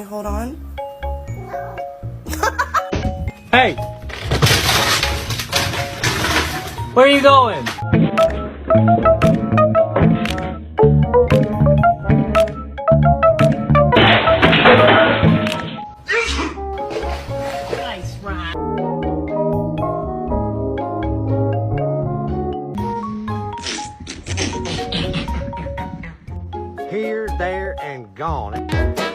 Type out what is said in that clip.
Hold on. Hey! Where are you going? Nice ride. Here, there, and gone.